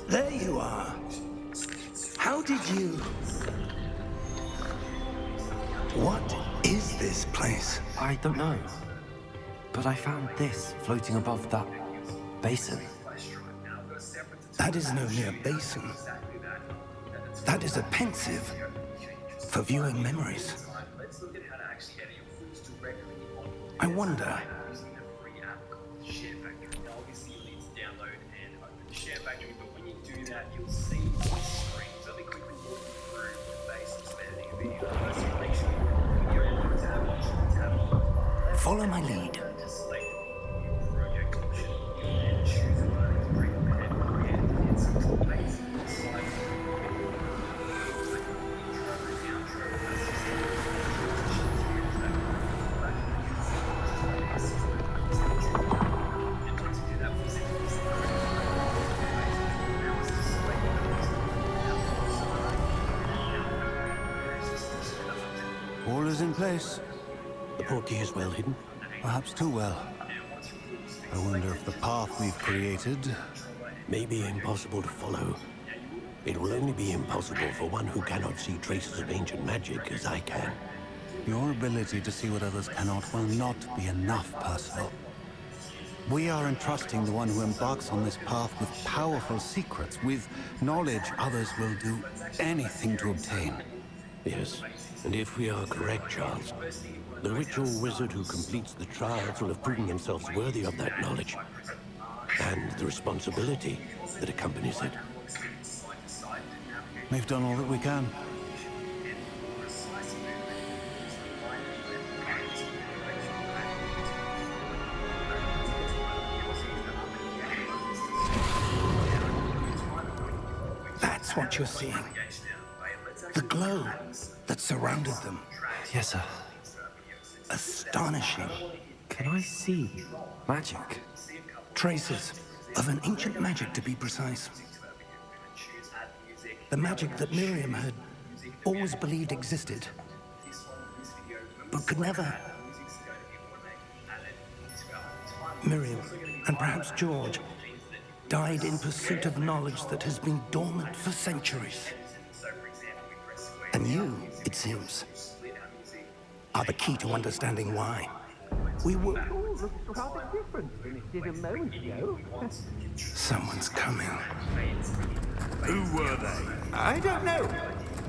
There you are. How did you... What is this place? I don't know. But I found this floating above that basin. That isn't only a basin. That is a pensive for viewing memories. I wonder... Follow my lead. All is in place. The portkey is well hidden. Perhaps too well. I wonder if the path we've created... May be impossible to follow. It will only be impossible for one who cannot see traces of ancient magic as I can. Your ability to see what others cannot will not be enough, Percival. We are entrusting the one who embarks on this path with powerful secrets, with knowledge others will do anything to obtain. Yes, and if we are correct, Charles, the witch or wizard who completes the trials will have proven themselves worthy of that knowledge, and the responsibility that accompanies it. We've done all that we can. That's what you're seeing. The glow that surrounded them. Yes, sir. Astonishing. Can I see magic? Traces of an ancient magic, to be precise. The magic that Miriam had always believed existed, but could never. Miriam, and perhaps George, died in pursuit of knowledge that has been dormant for centuries. And you, it seems, are the key to understanding why. We were... All looks rather different than it did a moment ago. Someone's coming. Who were they? I don't know.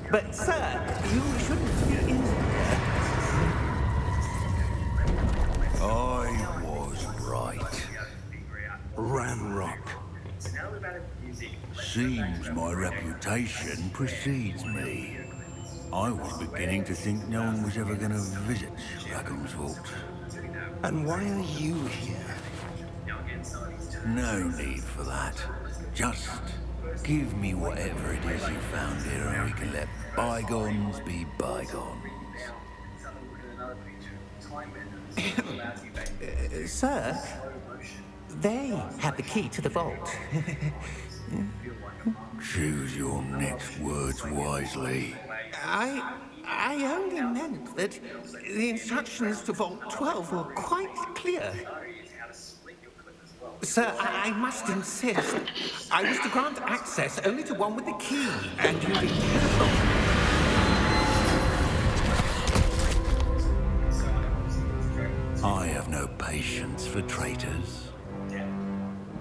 But, sir, you shouldn't be in here. I was right. Ranrock. Seems my reputation precedes me. I was beginning to think no one was ever going to visit Rackham's Vault. And why are you here? No need for that. Just give me whatever it is you found here and we can let bygones be bygones. Sir, they have the key to the vault. Choose your next words wisely. I only meant that the instructions to Vault 12 were quite clear. Sir, I must insist. I was to grant access only to one with the key, and you be careful. I have no patience for traitors.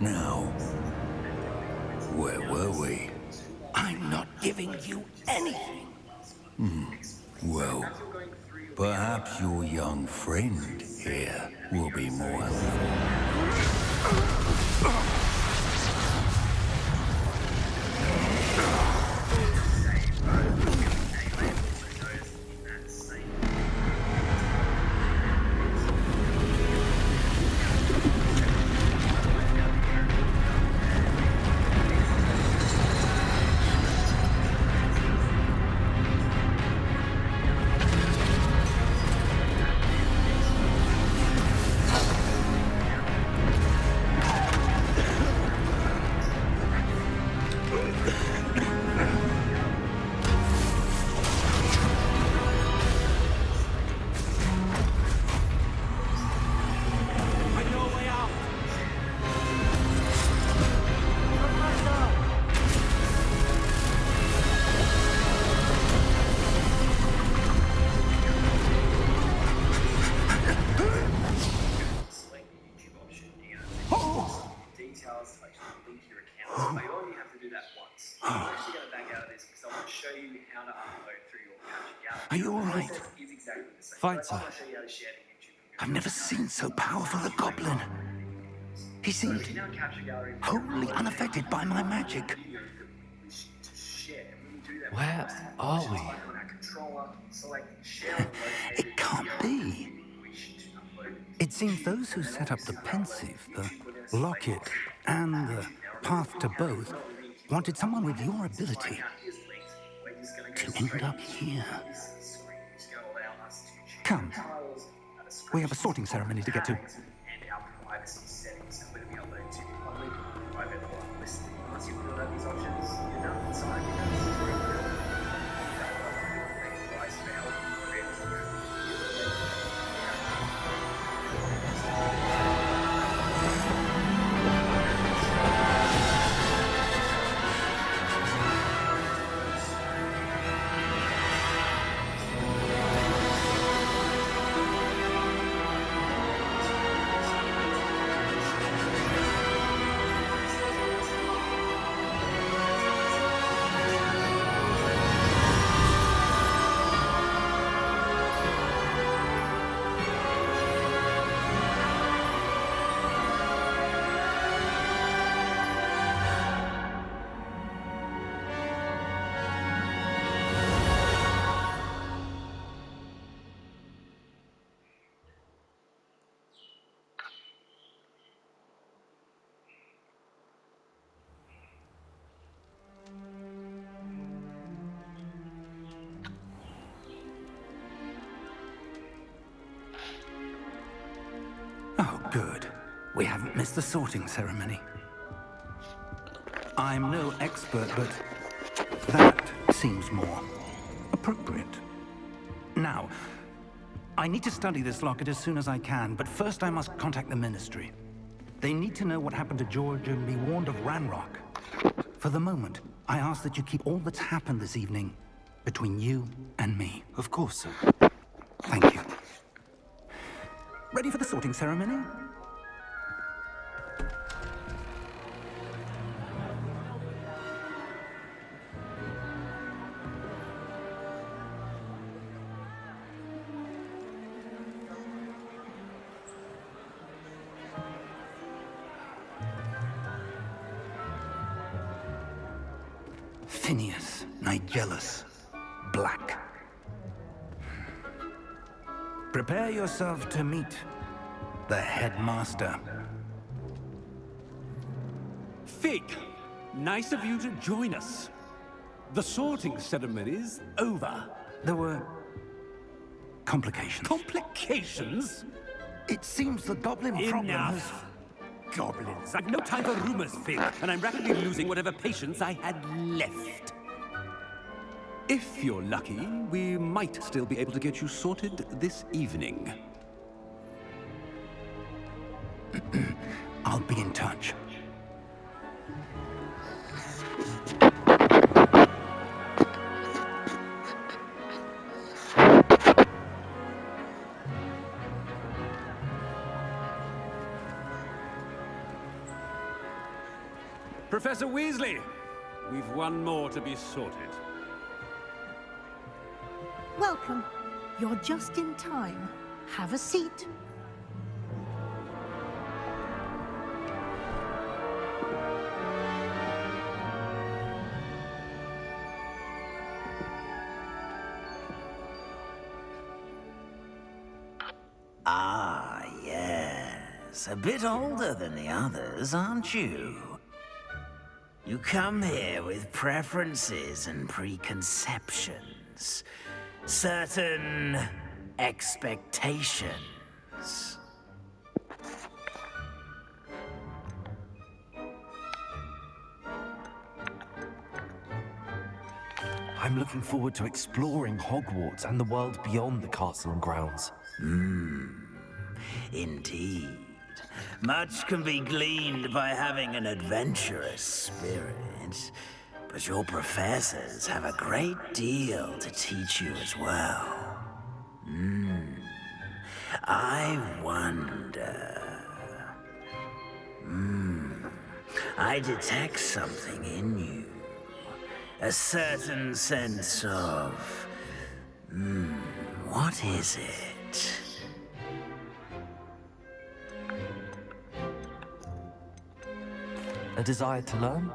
Now, where were we? I'm not giving you anything. Well, perhaps your young friend here will be more helpful. Are you all right? Fine, sir. I've never seen so powerful a goblin. He seemed wholly unaffected by my magic. Where are we? It can't be. It seems those who set up the pensive, the locket, and the path to both wanted someone with your ability to end up here. Come. We have a sorting ceremony to get to. Oh, good. We haven't missed the sorting ceremony. I'm no expert, but that seems more appropriate. Now, I need to study this locket as soon as I can, but first I must contact the Ministry. They need to know what happened to George and be warned of Ranrock. For the moment, I ask that you keep all that's happened this evening between you and me. Of course, sir. Thank you. Ready for the sorting ceremony? Phineas, Nigellus, Black. Prepare yourself to meet the headmaster. Fig, nice of you to join us. The sorting ceremony's over. There were complications. Complications? It seems the goblin problem has... Enough. Goblins. I've no time for rumors, Fig, and I'm rapidly losing whatever patience I had left. If you're lucky, we might still be able to get you sorted this evening. I'll be in touch. Professor Weasley, we've one more to be sorted. Welcome. You're just in time. Have a seat. Ah, yes. A bit older than the others, aren't you? You come here with preferences and preconceptions. Certain expectations. I'm looking forward to exploring Hogwarts and the world beyond the castle and grounds. Indeed. Much can be gleaned by having an adventurous spirit, but your professors have a great deal to teach you as well. I wonder... I detect something in you. A certain sense of What is it? A desire to learn?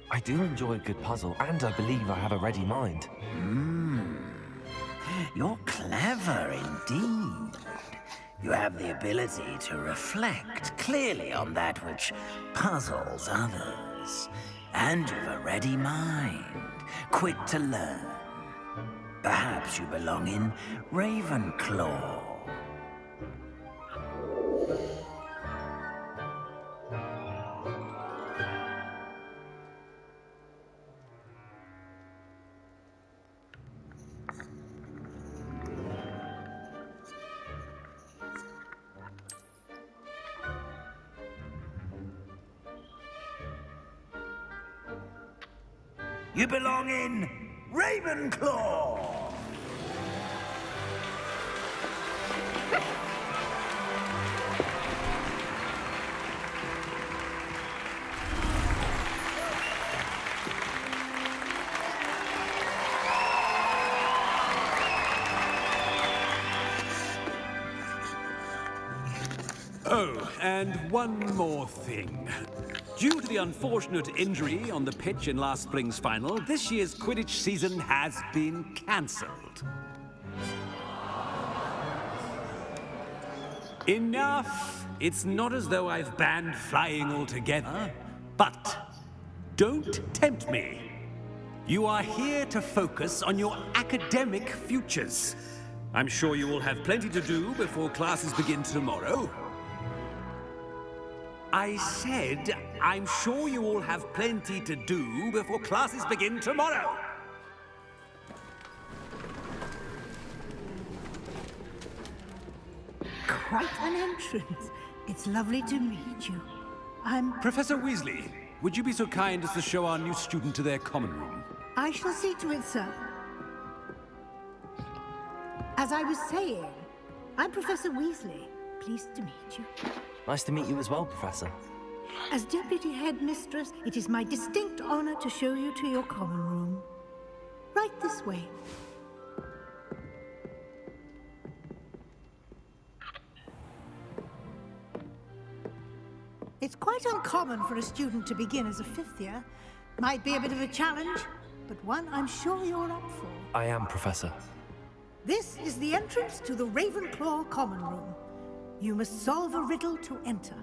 I do enjoy a good puzzle, and I believe I have a ready mind. You're clever indeed. You have the ability to reflect clearly on that which puzzles others. And you've a ready mind, quick to learn. Perhaps you belong in Ravenclaw. You belong in Ravenclaw! Oh, and one more thing. Due to the unfortunate injury on the pitch in last spring's final, this year's Quidditch season has been cancelled. Enough! It's not as though I've banned flying altogether. But don't tempt me. You are here to focus on your academic futures. I'm sure you will have plenty to do before classes begin tomorrow. I said, I'm sure you all have plenty to do before classes begin tomorrow. Quite an entrance. It's lovely to meet you. Professor Weasley, would you be so kind as to show our new student to their common room? I shall see to it, sir. As I was saying, I'm Professor Weasley. Pleased to meet you. Nice to meet you as well, Professor. As Deputy Headmistress, it is my distinct honor to show you to your common room. Right this way. It's quite uncommon for a student to begin as a fifth year. Might be a bit of a challenge, but one I'm sure you're up for. I am, Professor. This is the entrance to the Ravenclaw common room. You must solve a riddle to enter.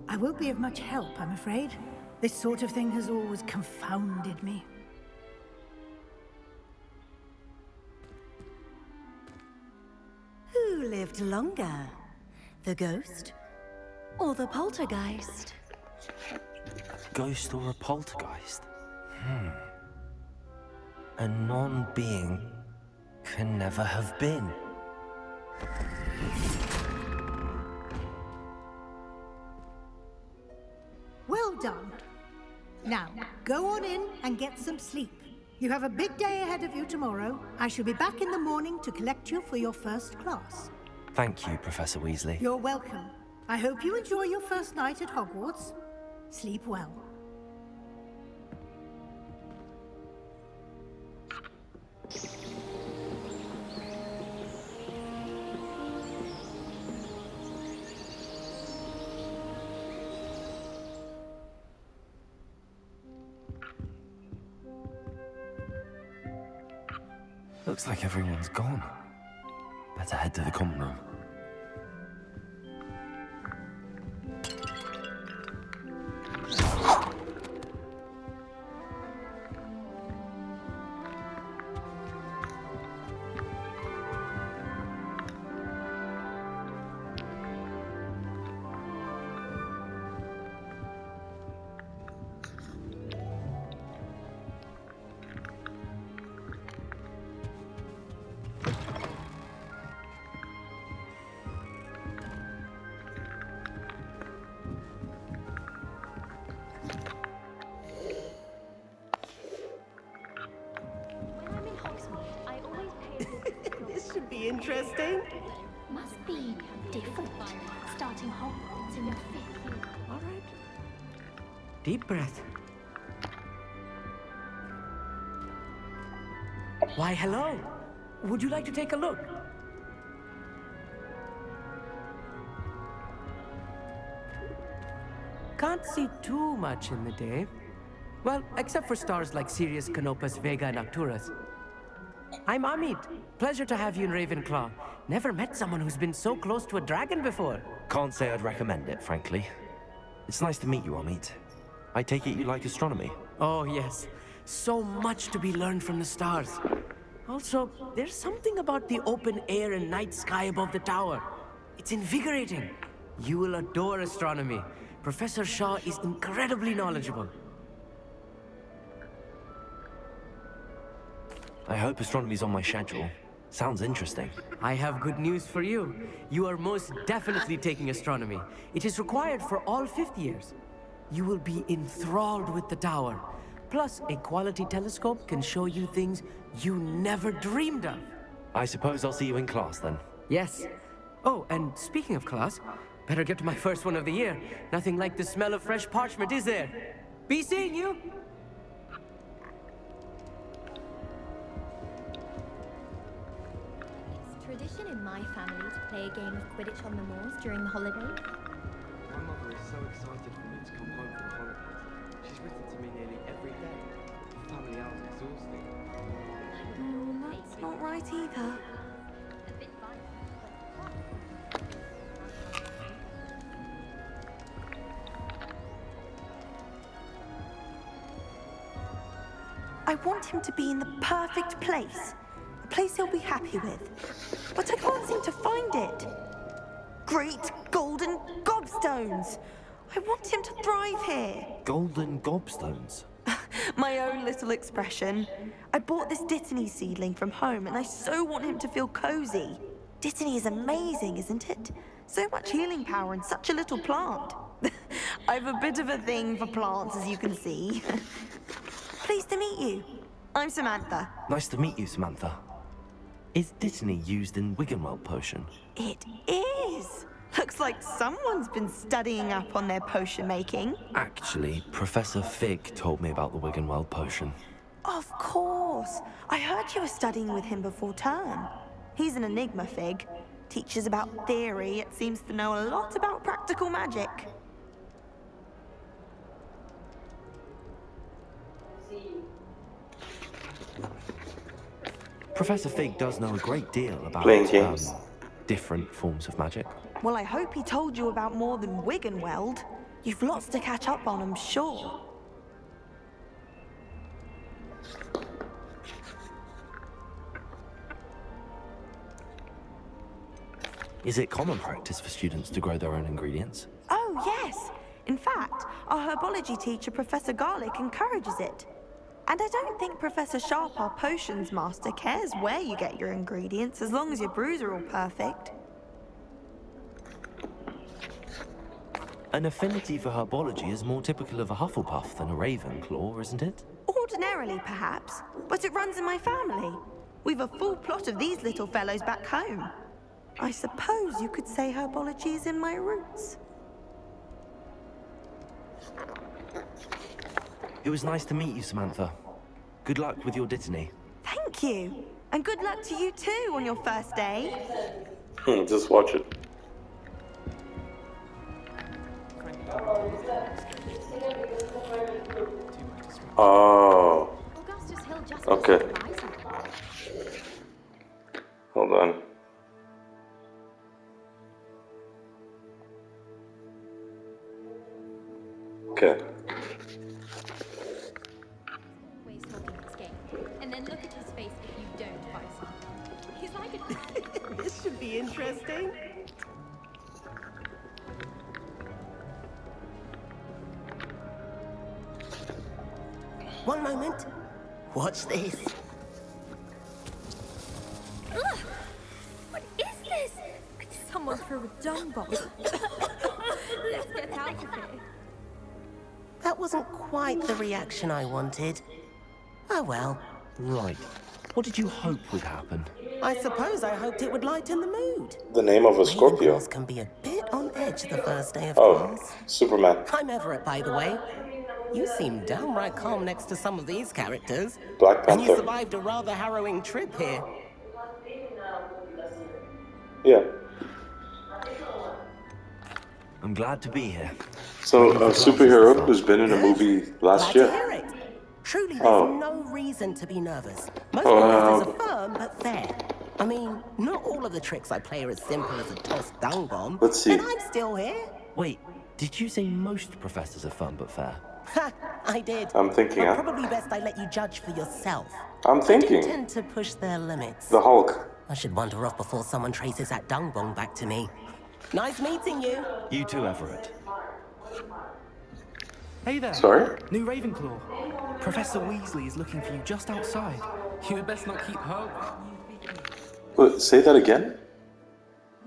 I won't be of much help, I'm afraid. This sort of thing has always confounded me. Who lived longer? The ghost or the poltergeist? Ghost or a poltergeist? A non-being can never have been. Well done. Now, go on in and get some sleep. You have a big day ahead of you tomorrow. I shall be back in the morning to collect you for your first class. Thank you, Professor Weasley. You're welcome. I hope you enjoy your first night at Hogwarts. Sleep well. Looks like everyone's gone. Better head to the common room. This should be interesting. Must be different. Starting Hogwarts in your 5th year. All right. Deep breath. Why, hello. Would you like to take a look? Can't see too much in the day. Well, except for stars like Sirius, Canopus, Vega, and Arcturus. I'm Amit. Pleasure to have you in Ravenclaw. Never met someone who's been so close to a dragon before. Can't say I'd recommend it, frankly. It's nice to meet you, Amit. I take it you like astronomy? Oh, yes. So much to be learned from the stars. Also, there's something about the open air and night sky above the tower. It's invigorating. You will adore astronomy. Professor Shaw is incredibly knowledgeable. I hope astronomy's on my schedule. Sounds interesting. I have good news for you. You are most definitely taking astronomy. It is required for all 5th years. You will be enthralled with the tower. Plus, a quality telescope can show you things you never dreamed of. I suppose I'll see you in class then. Yes. Oh, and speaking of class, better get to my first one of the year. Nothing like the smell of fresh parchment, is there? Be seeing you! It's tradition in my family to play a game of Quidditch on the moors during the holidays. My mother is so excited for me to come home from the holidays. She's written to me nearly every day. The family hour's exhausting. That's not right either. I want him to be in the perfect place. A place he'll be happy with. But I can't seem to find it. Great golden gobstones! I want him to thrive here. Golden gobstones? My own little expression. I bought this Dittany seedling from home and I so want him to feel cozy. Dittany is amazing, isn't it? So much healing power in such a little plant. I've a bit of a thing for plants, as you can see. Pleased to meet you. I'm Samantha. Nice to meet you, Samantha. Is Dittany used in Wiggenweld potion? It is. Looks like someone's been studying up on their potion making. Actually, Professor Fig told me about the Wiggenweld potion. Of course. I heard you were studying with him before term. He's an enigma, Fig. Teaches about theory, yet seems to know a lot about practical magic. Professor Fig does know a great deal about different forms of magic. Well, I hope he told you about more than Wiggenweld. You've lots to catch up on, I'm sure. Is it common practice for students to grow their own ingredients? Oh, yes. In fact, our herbology teacher, Professor Garlick, encourages it. And I don't think Professor Sharp, our potions master, cares where you get your ingredients, as long as your brews are all perfect. An affinity for herbology is more typical of a Hufflepuff than a Ravenclaw, isn't it? Ordinarily, perhaps, but it runs in my family. We've a full plot of these little fellows back home. I suppose you could say herbology is in my roots. It was nice to meet you, Samantha. Good luck with your Dittany. Thank you. And good luck to you too on your first day. Just watch it. Oh. Okay. Hold on. Okay. Always talking this game. And then look at his face if you don't buy something. He's like a... This should be interesting. One moment. Watch this. Ugh! What is this? Someone threw a dung bomb. Let's get out of here. That wasn't quite the reaction I wanted. Oh well. Right. What did you hope would happen? I suppose I hoped it would lighten the mood. The name of a Scorpio. Ravenclaws can be a bit on edge the first day of Oh, class. Superman. I'm Everett, by the way. You seem downright calm next to some of these characters. Black And you Panther. survived a rather harrowing trip here. Yeah. I'm glad to be here. So, Ready a for classes to superhero start. who's been in a movie last Glad to year. hear it. Truly, there's Oh. no reason to be nervous. Most Oh, professors are firm but fair. I mean, not all of the tricks I play are as simple as a tossed dung bomb. Let's see. And I'm still here. Wait, did you say most professors are fun but fair? Ha! I did. I'm thinking, But huh? probably best I let you judge for yourself. I'm They do thinking. tend to push their limits. The Hulk. I should wander off before someone traces that dung bomb back to me. Nice meeting you. You too, Everett. Hey there. Sorry? New Ravenclaw. Professor Weasley is looking for you just outside. You had best not keep her. Wait, say that again?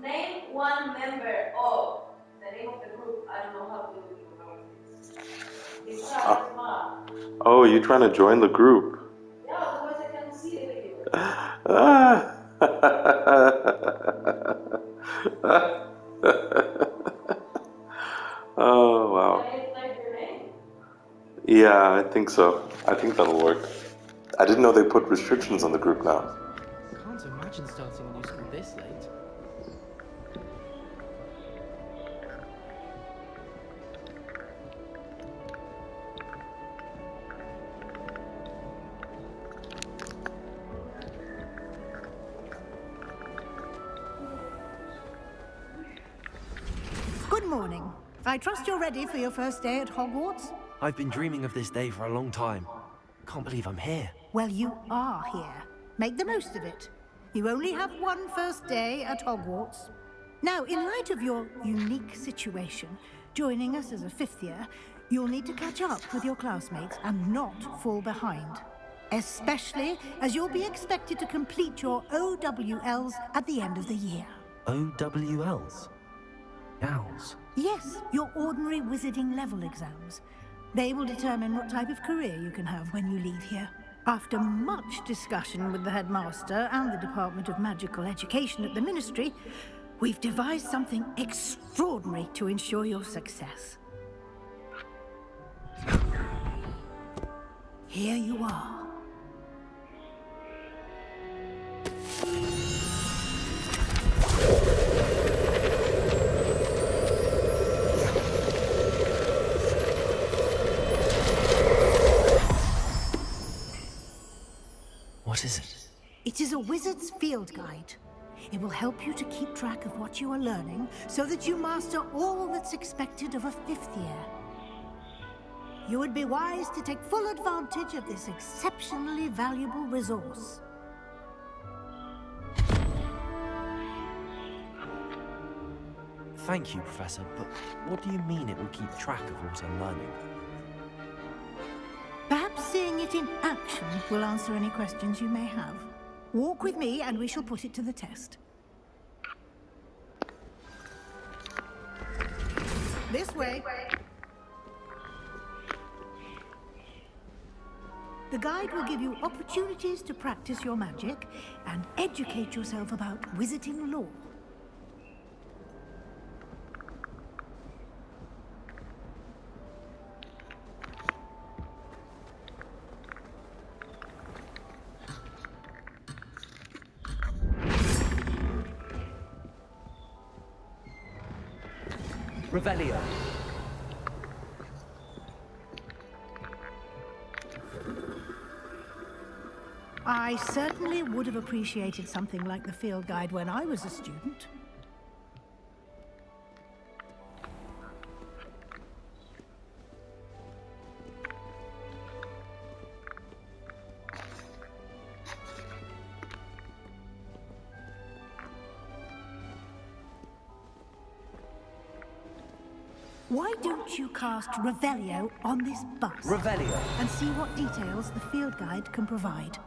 Name one member of the name of the group. I don't know how to do it. It's Oh, you trying to join the group? Yeah, otherwise I can't see the video. Oh, wow. Can I type your name? Yeah, I think so. I think that'll work. I didn't know they put restrictions on the group now. Can't imagine starting a new school this late. Good morning. I trust you're ready for your first day at Hogwarts? I've been dreaming of this day for a long time. Can't believe I'm here. Well, you are here. Make the most of it. You only have one first day at Hogwarts. Now, in light of your unique situation, joining us as a fifth year, you'll need to catch up with your classmates and not fall behind. Especially as you'll be expected to complete your OWLs at the end of the year. OWLs? Owls? Yes, your ordinary wizarding level exams. They will determine what type of career you can have when you leave here. After much discussion with the headmaster and the Department of Magical Education at the Ministry, we've devised something extraordinary to ensure your success. Here you are. What is it? It is a wizard's field guide. It will help you to keep track of what you are learning so that you master all that's expected of a fifth year. You would be wise to take full advantage of this exceptionally valuable resource. Thank you, Professor, but what do you mean it will keep track of what I'm learning? Perhaps seeing it in action will answer any questions you may have. Walk with me and we shall put it to the test. This way. The guide will give you opportunities to practice your magic and educate yourself about wizarding lore. Revelio. I certainly would have appreciated something like the field guide when I was a student. Why don't you cast Revelio on this bus? Revelio. And see what details the field guide can provide.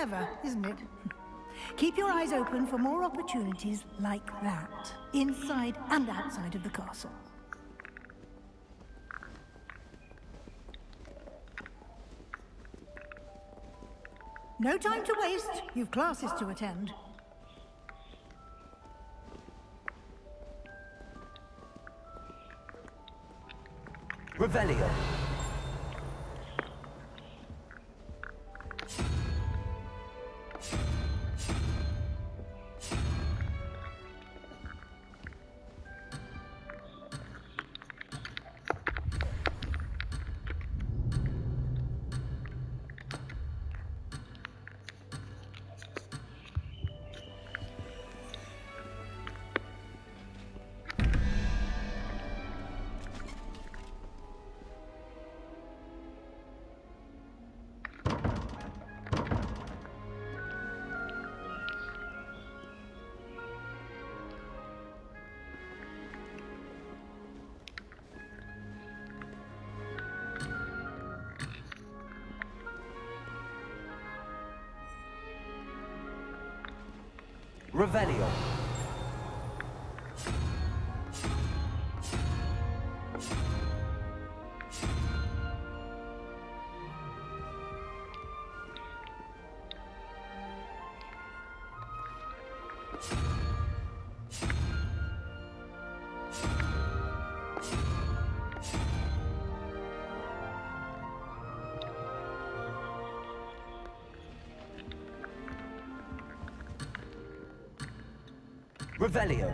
Clever, isn't it? Keep your eyes open for more opportunities like that, inside and outside of the castle. No time to waste. You've classes to attend. Revelio. Revelio. Revelio.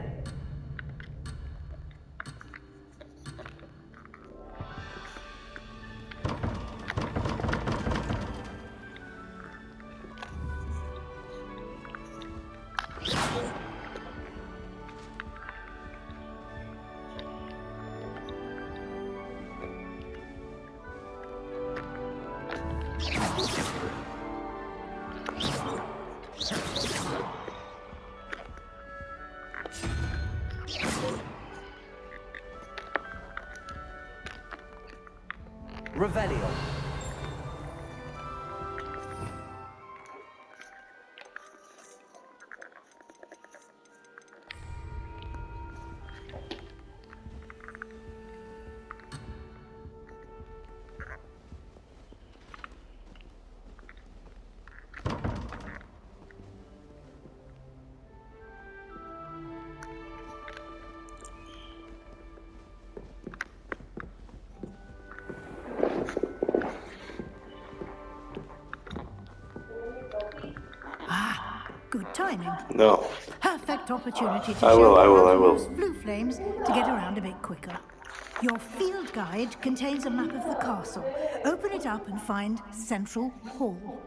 Revelio. Good timing. No. Perfect opportunity to I will. use blue flames to get around a bit quicker. Your field guide contains a map of the castle. Open it up and find Central Hall.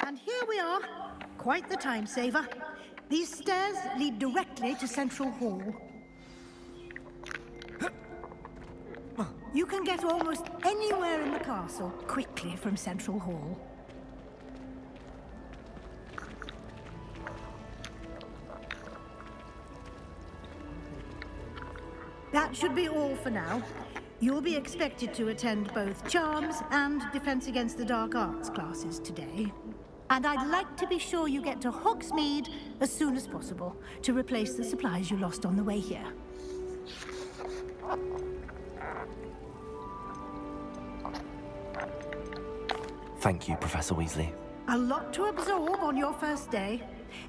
And here we are. Quite the time saver. These stairs lead directly to Central Hall. You can get almost anywhere in the castle quickly from Central Hall. That should be all for now. You'll be expected to attend both Charms and Defense Against the Dark Arts classes today. And I'd like to be sure you get to Hogsmeade as soon as possible to replace the supplies you lost on the way here. Thank you, Professor Weasley. A lot to absorb on your first day,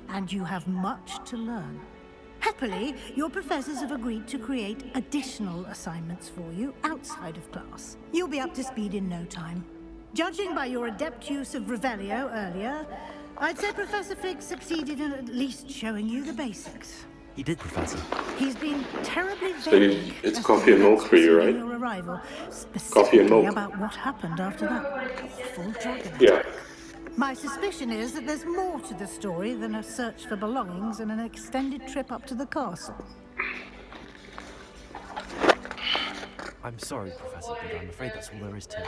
and you have much to learn. Happily, your professors have agreed to create additional assignments for you outside of class. You'll be up to speed in no time. Judging by your adept use of Revelio earlier, I'd say Professor Fig succeeded in at least showing you the basics. He did, Professor. He's been terribly So vague it's as coffee to and milk events for you, preceding right? your arrival, Coffee and specifically milk. about what happened after that awful dragon Yeah. attack. My suspicion is that there's more to the story than a search for belongings and an extended trip up to the castle. I'm sorry, Professor, but I'm afraid that's all there is to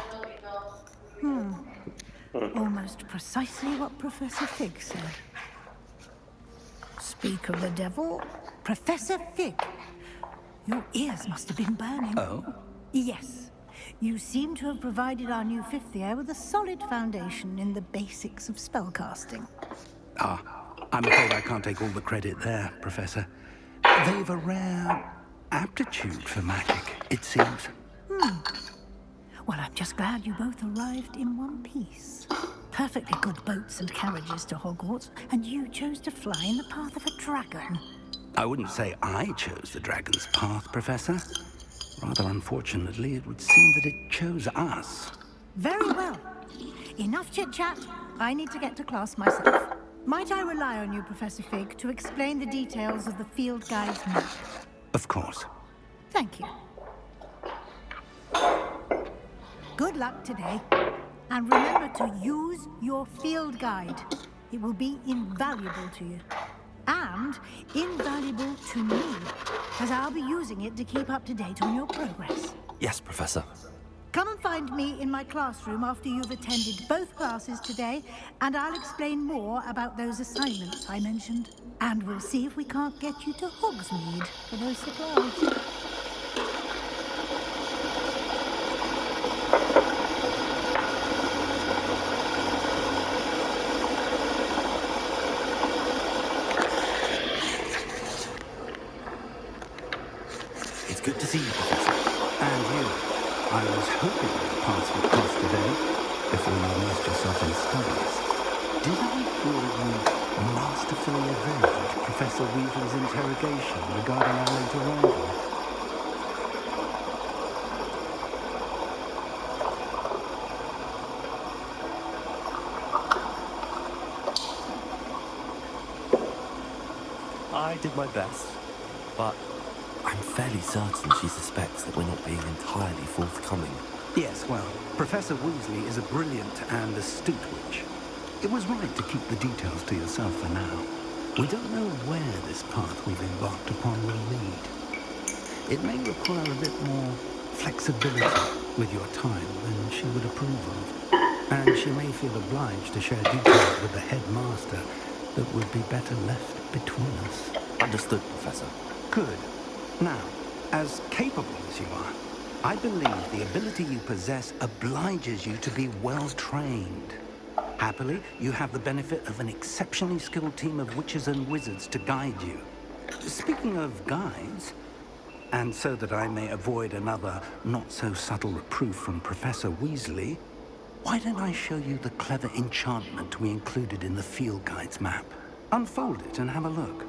it. Almost precisely what Professor Fig said. Speak of the devil, Professor Fig. Your ears must have been burning. Oh? Yes. You seem to have provided our new fifth year with a solid foundation in the basics of spellcasting. Ah, I'm afraid I can't take all the credit there, Professor. They've a rare aptitude for magic, it seems. Well, I'm just glad you both arrived in one piece. Perfectly good boats and carriages to Hogwarts, and you chose to fly in the path of a dragon. I wouldn't say I chose the dragon's path, Professor. Rather unfortunately, it would seem that it chose us. Very well. Enough chit-chat. I need to get to class myself. Might I rely on you, Professor Fig, to explain the details of the field guide's map? Of course. Thank you. Good luck today. And remember to use your field guide. It will be invaluable to you. And invaluable to me, as I'll be using it to keep up to date on your progress. Yes, Professor. Come and find me in my classroom after you've attended both classes today, and I'll explain more about those assignments I mentioned. And we'll see if we can't get you to Hogsmeade for those supplies. It's good to see you, Professor. And you. I was hoping you'd pass your class today, before you immersed yourself in studies. Did I hear you masterfully evade Professor Weasley's interrogation regarding our late arrival? I did my best, but I'm fairly certain she suspects that we're not being entirely forthcoming. Yes, well, Professor Weasley is a brilliant and astute witch. It was right to keep the details to yourself for now. We don't know where this path we've embarked upon will lead. It may require a bit more flexibility with your time than she would approve of. And she may feel obliged to share details with the headmaster that would be better left between us. Understood, Professor. Good. Now, as capable as you are, I believe the ability you possess obliges you to be well trained. Happily, you have the benefit of an exceptionally skilled team of witches and wizards to guide you. Speaking of guides, and so that I may avoid another not-so-subtle reproof from Professor Weasley, why don't I show you the clever enchantment we included in the field guide's map? Unfold it and have a look.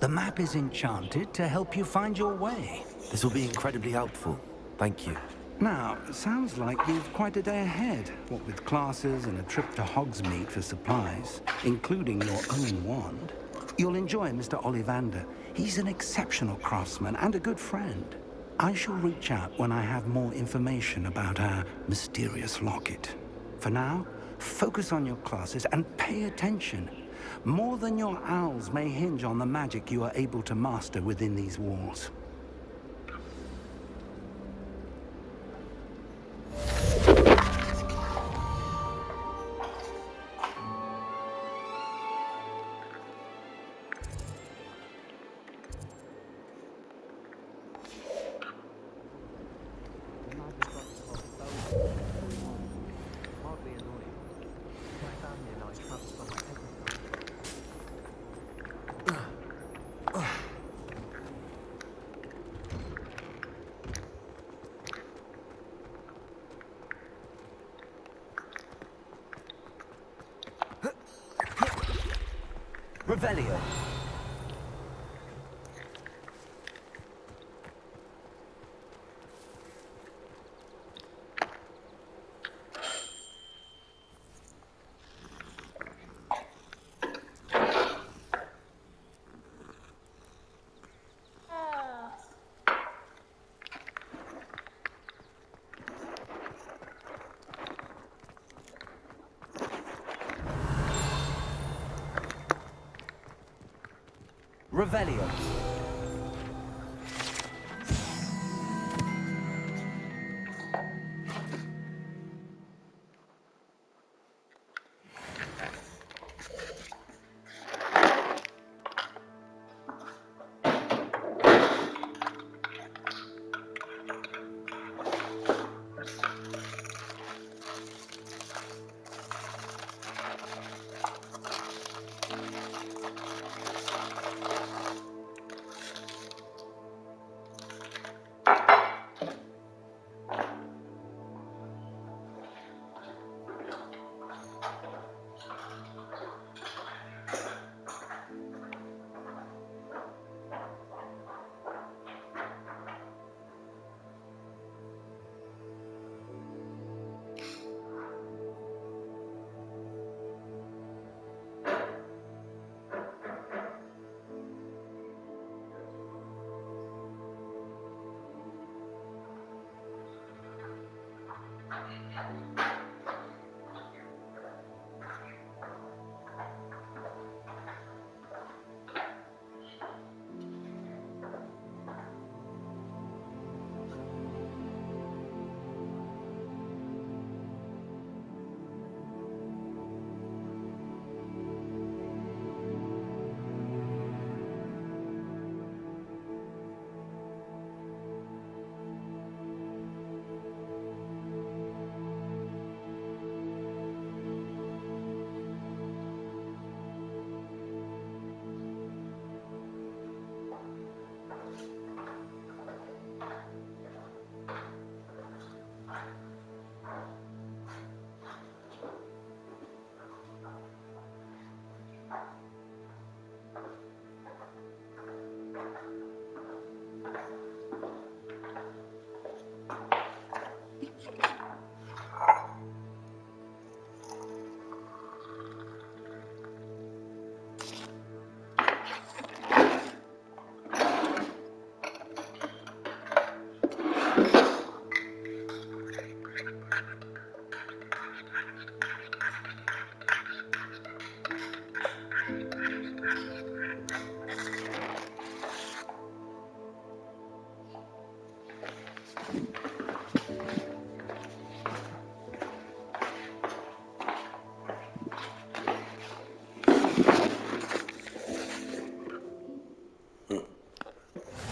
The map is enchanted to help you find your way. This will be incredibly helpful. Thank you. Now, sounds like you've quite a day ahead, what with classes and a trip to Hogsmeade for supplies, including your own wand. You'll enjoy Mr. Ollivander. He's an exceptional craftsman and a good friend. I shall reach out when I have more information about our mysterious locket. For now, focus on your classes and pay attention. More than your owls may hinge on the magic you are able to master within these walls. Mildly annoying. My family and I travel Revelio. Revelio.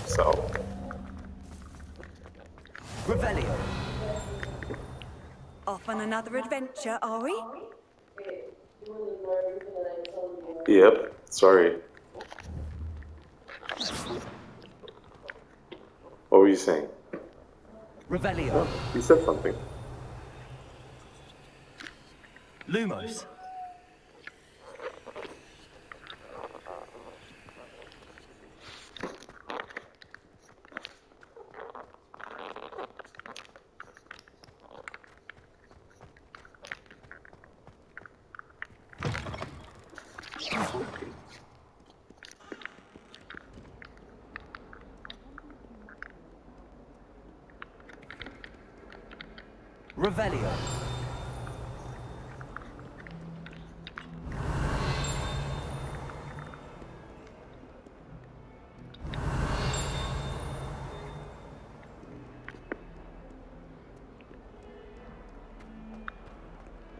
So. Revelio. Off on another adventure, are we? Yep. Sorry. What were you saying? Revelio. Oh, you said something. Lumos. Revelio.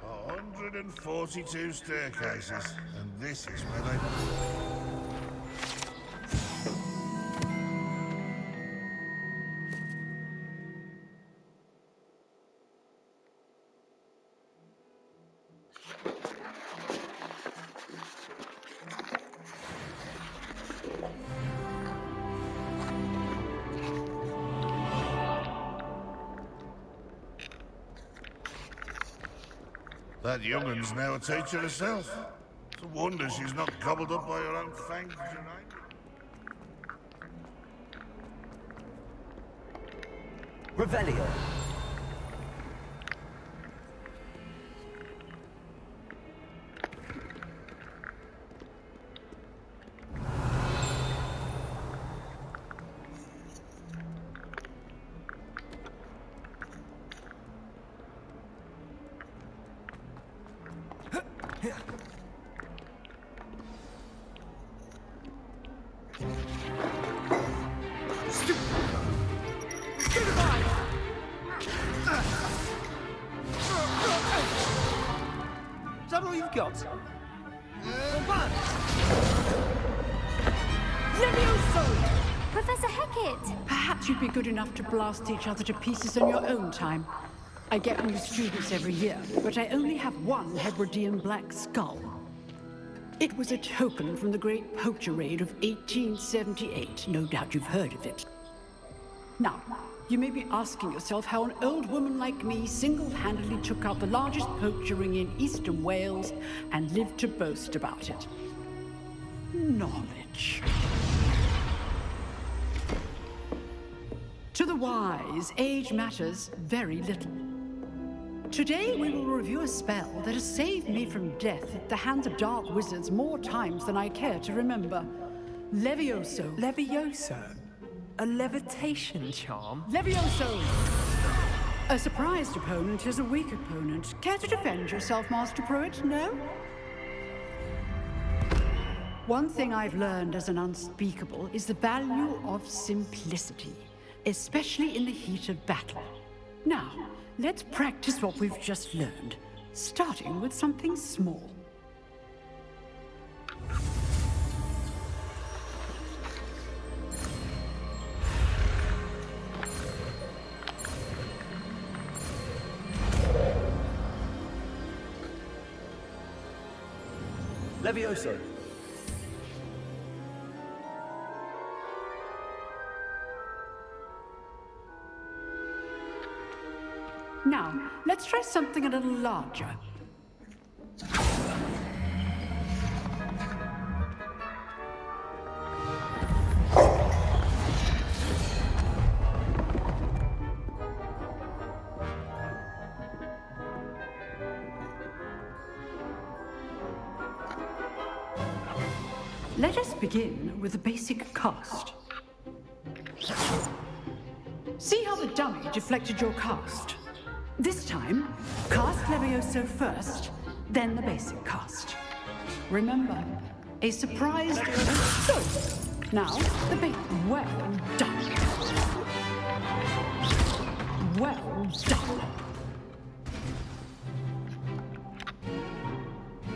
A 142 staircases, and this is where they... That young'un's now a teacher herself. It's a wonder she's not gobbled up by her own fangs tonight. Revelio. Is that all you've got? Professor Hecat! Perhaps you'd be good enough to blast each other to pieces on your own time. I get new students every year, but I only have one Hebridean black skull. It was a token from the Great Poacher Raid of 1878. No doubt you've heard of it. Now, you may be asking yourself how an old woman like me single-handedly took out the largest poacher ring in eastern Wales and lived to boast about it. Knowledge. To the wise, age matters very little. Today we will review a spell that has saved me from death at the hands of dark wizards more times than I care to remember. Levioso. Levioso? A levitation charm? Levioso! A surprised opponent is a weak opponent. Care to defend yourself, Master Pruitt? No? One thing I've learned as an unspeakable is the value of simplicity, especially in the heat of battle. Now, let's practice what we've just learned, starting with something small. Levioso. Now, let's try something a little larger. Let us begin with the basic cast. See how the dummy deflected your cast? This time, cast Levioso first, then the basic cast. Remember, a surprise... So, now, the bait. Well done. Well done.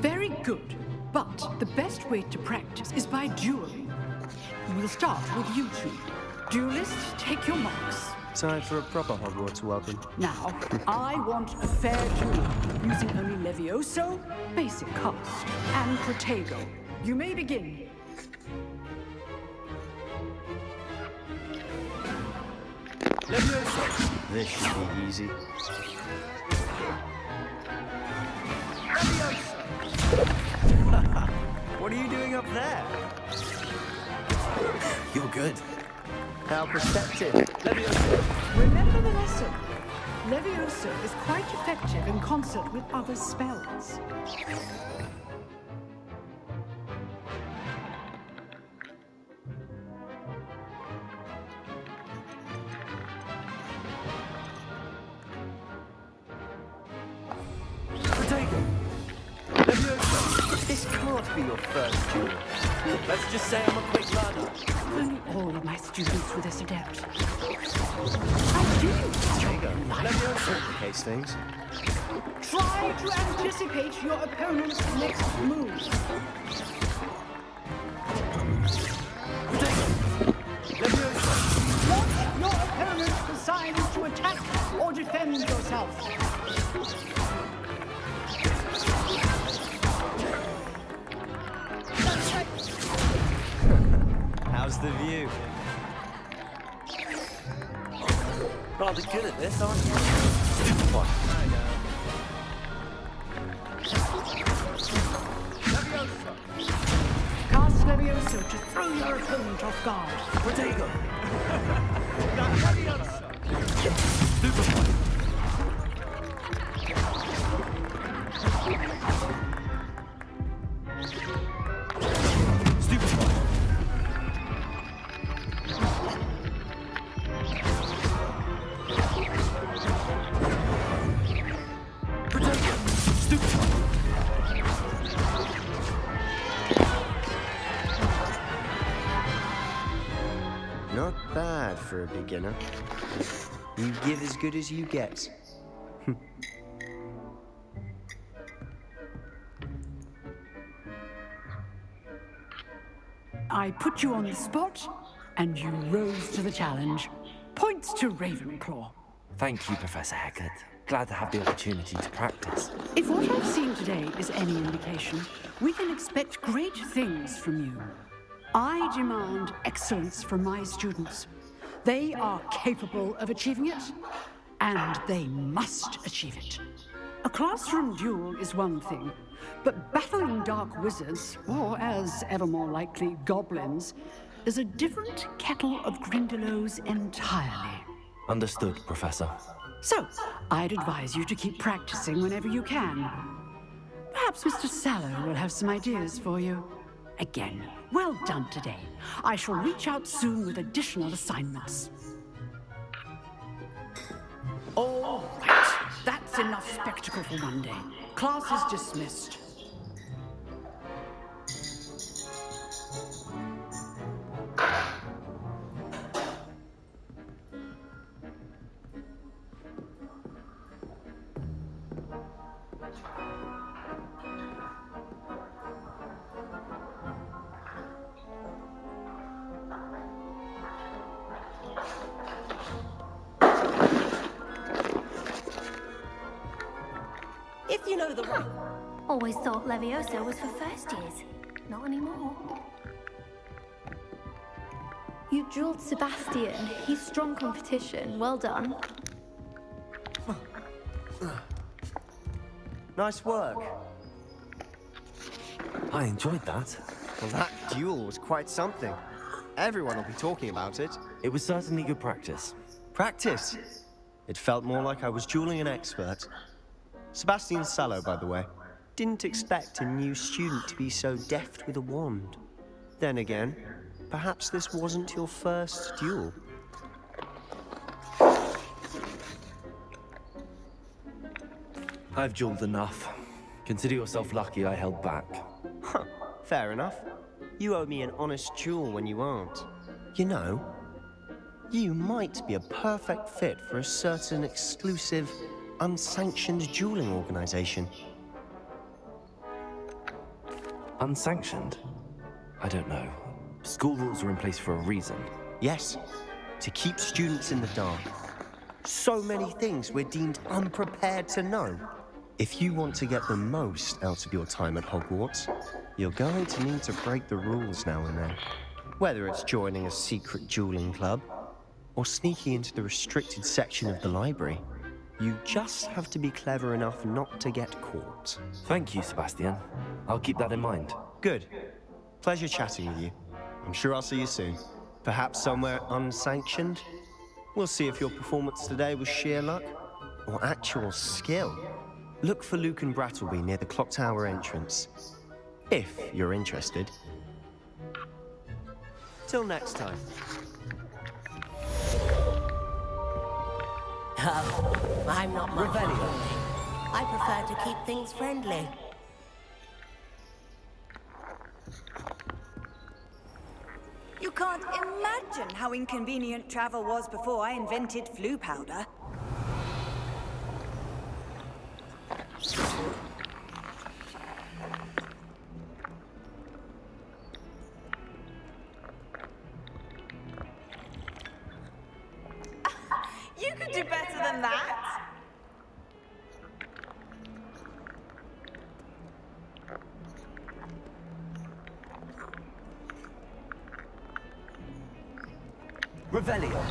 Very good. But the best way to practice is by dueling. We'll start with you two. Duelists, take your marks. Time for a proper Hogwarts welcome. Now, I want a fair duel, using only Levioso, basic cast, and Protego. You may begin. Levioso! This should be easy. What are you doing up there? You're good. How perceptive. Levioso! Remember the lesson. Levioso is quite effective in concert with other spells. This can't be your first duel. Let's just say I'm a quick learner. Only all of my students were this adept. I do. Let me overcomplicate things. Try to anticipate your opponent's next move. Watch your opponent's designs to attack or defend yourself. How's the view? Rather good at this, aren't you? What? I know. Levioso to throw your opponent off guard. Protego! Not bad for a beginner. You give as good as you get. I put you on the spot, and you rose to the challenge. Points to Ravenclaw. Thank you, Professor Hecat. Glad to have the opportunity to practice. If what I've seen today is any indication, we can expect great things from you. I demand excellence from my students. They are capable of achieving it, and they must achieve it. A classroom duel is one thing, but battling dark wizards, or as ever more likely, goblins, is a different kettle of Grindylows entirely. Understood, Professor. So, I'd advise you to keep practicing whenever you can. Perhaps Mr. Sallow will have some ideas for you. Again, well done today. I shall reach out soon with additional assignments. All right, that's enough spectacle for one day. Class is dismissed. If you know the way. Always thought Levioso was for first years. Not anymore. You drilled Sebastian. He's strong competition. Well done. Nice work. I enjoyed that. Well, that duel was quite something. Everyone will be talking about it. It was certainly good practice. Practice? It felt more like I was dueling an expert. Sebastian Sallow, by the way. Didn't expect a new student to be so deft with a wand. Then again, perhaps this wasn't your first duel. I've dueled enough. Consider yourself lucky I held back. Huh, fair enough. You owe me an honest duel when you aren't. You know, you might be a perfect fit for a certain exclusive, unsanctioned dueling organization. Unsanctioned? I don't know. School rules are in place for a reason. Yes, to keep students in the dark. So many things we're deemed unprepared to know. If you want to get the most out of your time at Hogwarts, you're going to need to break the rules now and then. Whether it's joining a secret dueling club, or sneaking into the restricted section of the library, you just have to be clever enough not to get caught. Thank you, Sebastian. I'll keep that in mind. Good. Pleasure chatting with you. I'm sure I'll see you soon. Perhaps somewhere unsanctioned? We'll see if your performance today was sheer luck or actual skill. Look for Luke and Brattleby near the clock tower entrance, if you're interested. Till next time. Oh, I'm not much friendly. I prefer to keep things friendly. You can't imagine how inconvenient travel was before I invented flu powder. You could do better than that. Revelio.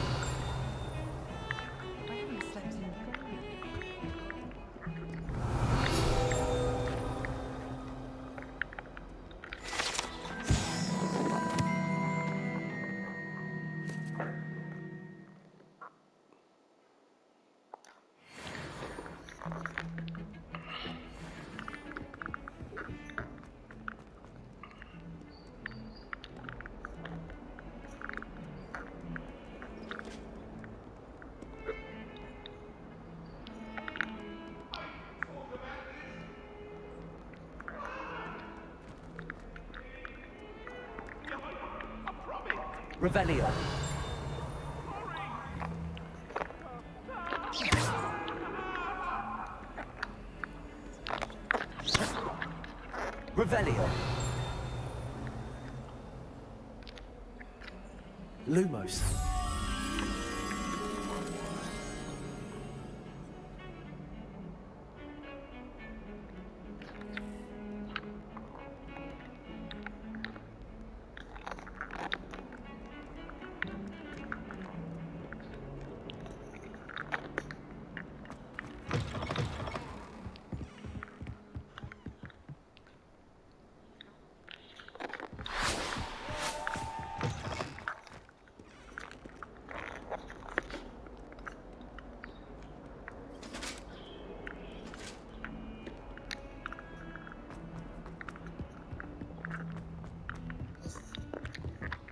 Revelio. Revelio. Lumos.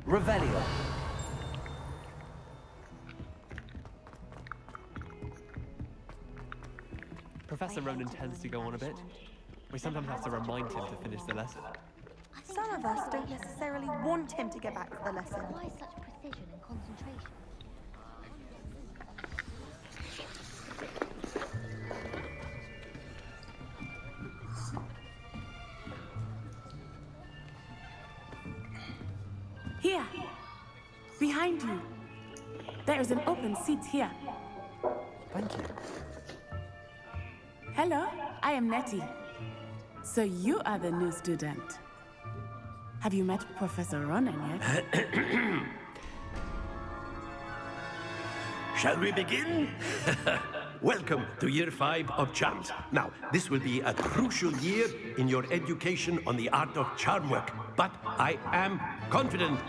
Revelio. Professor Ronan tends to go on a bit. We sometimes have to remind him to finish the lesson. Some of us don't necessarily want him to get back to the lesson. Why such precision and concentration? Here, behind you. There is an open seat here. Thank you. Hello, I am Nettie. So you are the new student. Have you met Professor Ronan yet? Shall we begin? Welcome to Year 5 of Charms. Now, this will be a crucial year in your education on the art of charm work, but I am confident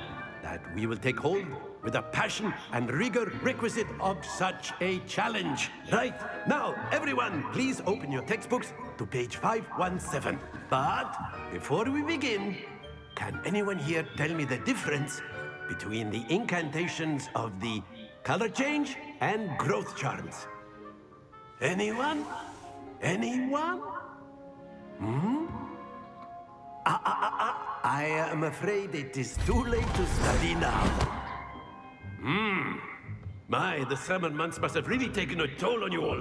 that we will take hold with the passion and rigor requisite of such a challenge. Right, now, everyone, please open your textbooks to page 517. But before we begin, can anyone here tell me the difference between the incantations of the color change and growth charms? Anyone? Anyone? Hmm? I am afraid it is too late to study now. My, the summer months must have really taken a toll on you all.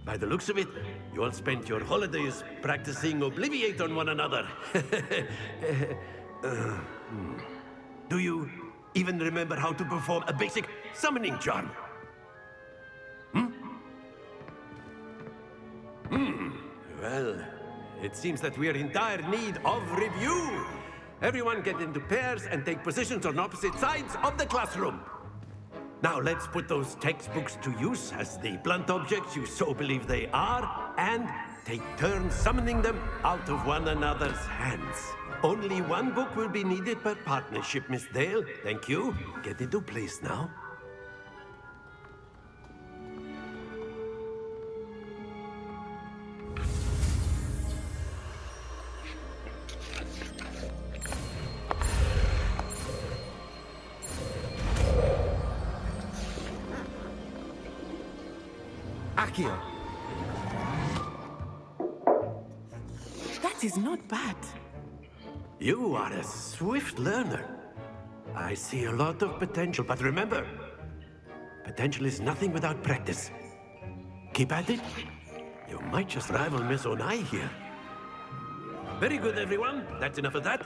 By the looks of it, you all spent your holidays practicing Obliviate on one another. Do you even remember how to perform a basic summoning charm? Well, it seems that we are in dire need of review. Everyone get into pairs and take positions on opposite sides of the classroom. Now let's put those textbooks to use as the blunt objects you so believe they are, and take turns summoning them out of one another's hands. Only one book will be needed per partnership, Miss Dale. Thank you. Get into place now. Akio. That is not bad. You are a swift learner. I see a lot of potential, but remember, potential is nothing without practice. Keep at it. You might just rival Miss Onai here. Very good, everyone. That's enough of that.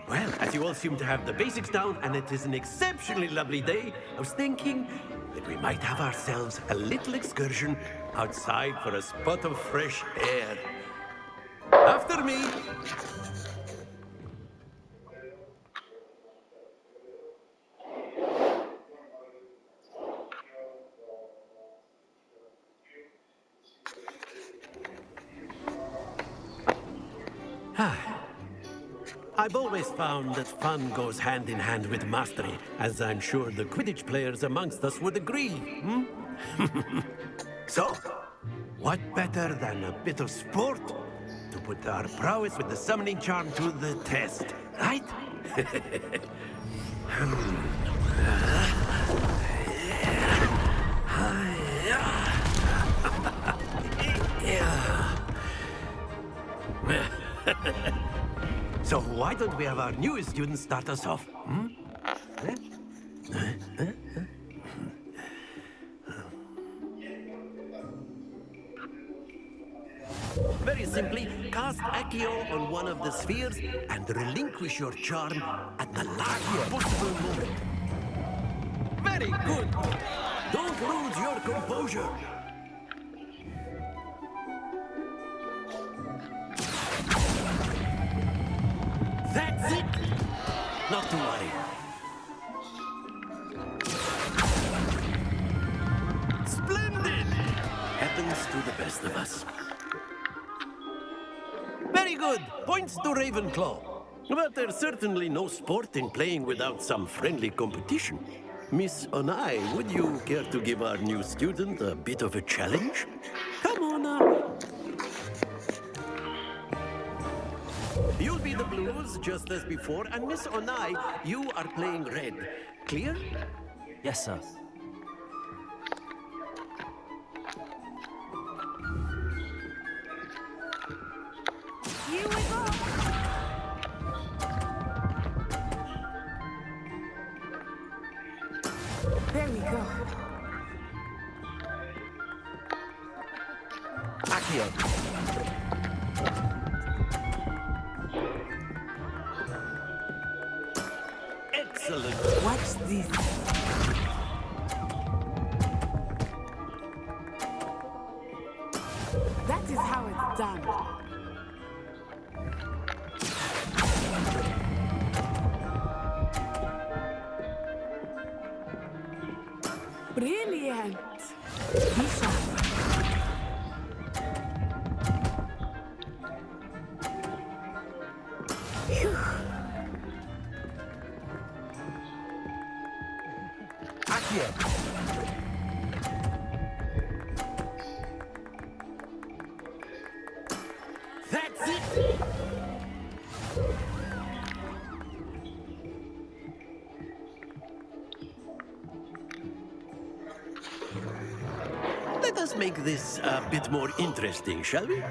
Well, as you all seem to have the basics down, and it is an exceptionally lovely day, I was thinking that we might have ourselves a little excursion outside for a spot of fresh air. After me! I've always found that fun goes hand in hand with mastery, as I'm sure the Quidditch players amongst us would agree. So, what better than a bit of sport to put our prowess with the summoning charm to the test, right? So why don't we have our newest student start us off? Very simply, cast Accio on one of the spheres and relinquish your charm at the last possible moment. Very good. Don't lose your composure. That's it. Not to worry. Splendid! Happens to the best of us. Very good. Points to Ravenclaw. But there's certainly no sport in playing without some friendly competition. Miss Onai, would you care to give our new student a bit of a challenge? Come on now. You'll be the blues, just as before, and Miss Onai, you are playing red. Clear? Yes, sir. Here we go. There we go. Accio. Excellent. Watch this. That is how it's done. Brilliant. Be sharp. Phew. Accio. That's it. Let us make this a bit more interesting, shall we?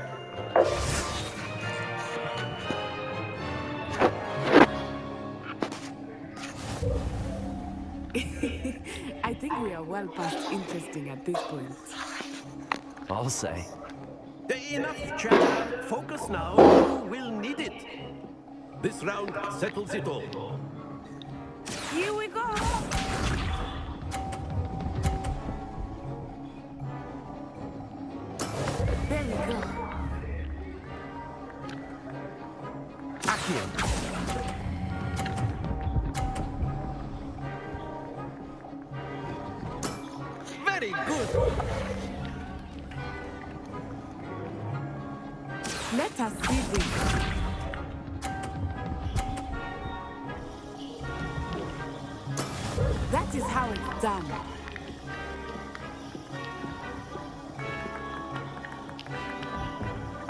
I think we are well past interesting at this point. I'll say. Enough chatter. Focus now. You will need it. This round settles it all. Here we go. There we go. Accio. Very good. Let us see this. That is how it's done.